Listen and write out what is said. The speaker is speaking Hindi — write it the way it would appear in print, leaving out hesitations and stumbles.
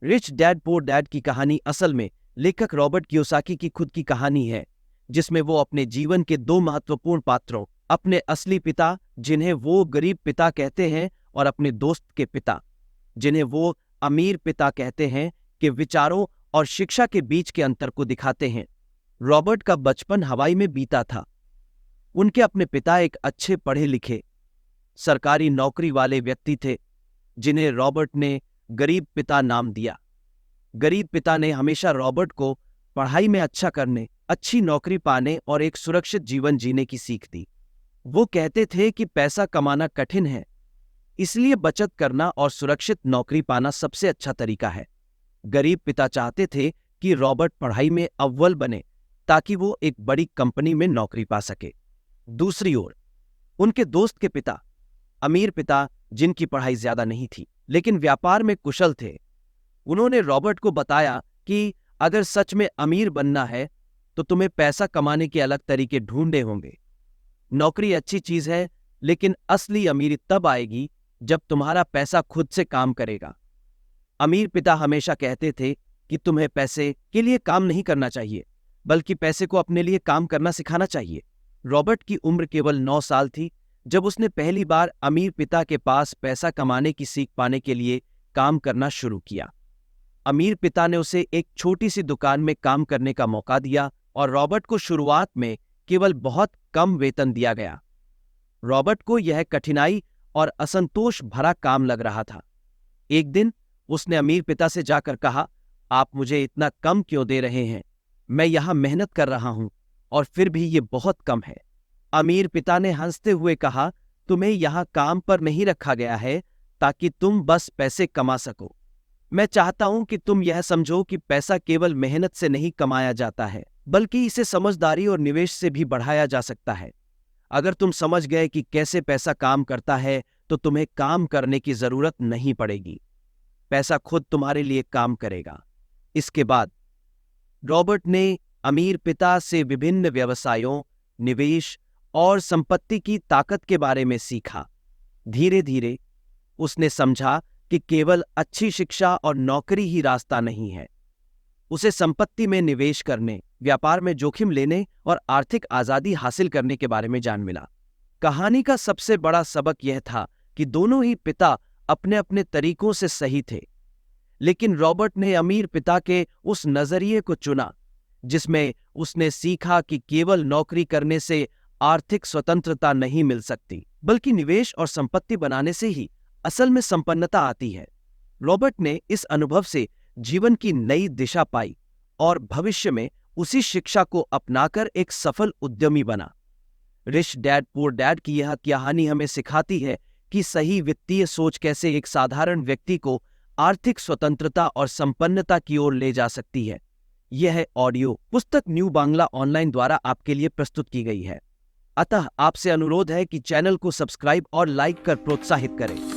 रिच डैड पुअर डैड की कहानी असल में लेखक रॉबर्ट कियोसाकी की खुद की कहानी है, जिसमें वो अपने जीवन के दो महत्वपूर्ण पात्रों, अपने असली पिता जिन्हें वो गरीब पिता कहते हैं और अपने दोस्त के पिता जिन्हें वो अमीर पिता कहते हैं, के विचारों और शिक्षा के बीच के अंतर को दिखाते हैं। रॉबर्ट का बचपन हवाई में बीता था। उनके अपने पिता एक अच्छे पढ़े लिखे सरकारी नौकरी वाले व्यक्ति थे, जिन्हें रॉबर्ट ने गरीब पिता नाम दिया। गरीब पिता ने हमेशा रॉबर्ट को पढ़ाई में अच्छा करने, अच्छी नौकरी पाने और एक सुरक्षित जीवन जीने की सीख दी। वो कहते थे कि पैसा कमाना कठिन है, इसलिए बचत करना और सुरक्षित नौकरी पाना सबसे अच्छा तरीका है। गरीब पिता चाहते थे कि रॉबर्ट पढ़ाई में अव्वल बने ताकि वो एक बड़ी कंपनी में नौकरी पा सके। दूसरी ओर उनके दोस्त के पिता, अमीर पिता, जिनकी पढ़ाई ज्यादा नहीं थी लेकिन व्यापार में कुशल थे, उन्होंने रॉबर्ट को बताया कि अगर सच में अमीर बनना है तो तुम्हें पैसा कमाने के अलग तरीके ढूंढने होंगे। नौकरी अच्छी चीज है, लेकिन असली अमीरी तब आएगी जब तुम्हारा पैसा खुद से काम करेगा। अमीर पिता हमेशा कहते थे कि तुम्हें पैसे के लिए काम नहीं करना चाहिए, बल्कि पैसे को अपने लिए काम करना सिखाना चाहिए। रॉबर्ट की उम्र केवल 9 साल थी जब उसने पहली बार अमीर पिता के पास पैसा कमाने की सीख पाने के लिए काम करना शुरू किया। अमीर पिता ने उसे एक छोटी सी दुकान में काम करने का मौका दिया और रॉबर्ट को शुरुआत में केवल बहुत कम वेतन दिया गया। रॉबर्ट को यह कठिनाई और असंतोष भरा काम लग रहा था। एक दिन उसने अमीर पिता से जाकर कहा, आप मुझे इतना कम क्यों दे रहे हैं? मैं यहां मेहनत कर रहा हूं और फिर भी ये बहुत कम है। अमीर पिता ने हंसते हुए कहा, तुम्हें यहां काम पर नहीं रखा गया है ताकि तुम बस पैसे कमा सको। मैं चाहता हूं कि तुम यह समझो कि पैसा केवल मेहनत से नहीं कमाया जाता है, बल्कि इसे समझदारी और निवेश से भी बढ़ाया जा सकता है। अगर तुम समझ गए कि कैसे पैसा काम करता है तो तुम्हें काम करने की जरूरत नहीं पड़ेगी। पैसा खुद तुम्हारे लिए काम करेगा। इसके बाद रॉबर्ट ने अमीर पिता से विभिन्न व्यवसायों, निवेश और संपत्ति की ताकत के बारे में सीखा। धीरे धीरे उसने समझा कि केवल अच्छी शिक्षा और नौकरी ही रास्ता नहीं है। उसे संपत्ति में निवेश करने, व्यापार में जोखिम लेने और आर्थिक आजादी हासिल करने के बारे में जान मिला। कहानी का सबसे बड़ा सबक यह था कि दोनों ही पिता अपने अपने तरीकों से सही थे, लेकिन रॉबर्ट ने अमीर पिता के उस नजरिए को चुना जिसमें उसने सीखा कि केवल नौकरी करने से आर्थिक स्वतंत्रता नहीं मिल सकती, बल्कि निवेश और संपत्ति बनाने से ही असल में संपन्नता आती है। रॉबर्ट ने इस अनुभव से जीवन की नई दिशा पाई और भविष्य में उसी शिक्षा को अपनाकर एक सफल उद्यमी बना। रिच डैड पुअर डैड की यह कहानी हमें सिखाती है कि सही वित्तीय सोच कैसे एक साधारण व्यक्ति को आर्थिक स्वतंत्रता और संपन्नता की ओर ले जा सकती है। यह ऑडियो पुस्तक न्यू बांग्ला ऑनलाइन द्वारा आपके लिए प्रस्तुत की गई है। अतः आपसे अनुरोध है कि चैनल को सब्सक्राइब और लाइक कर प्रोत्साहित करें।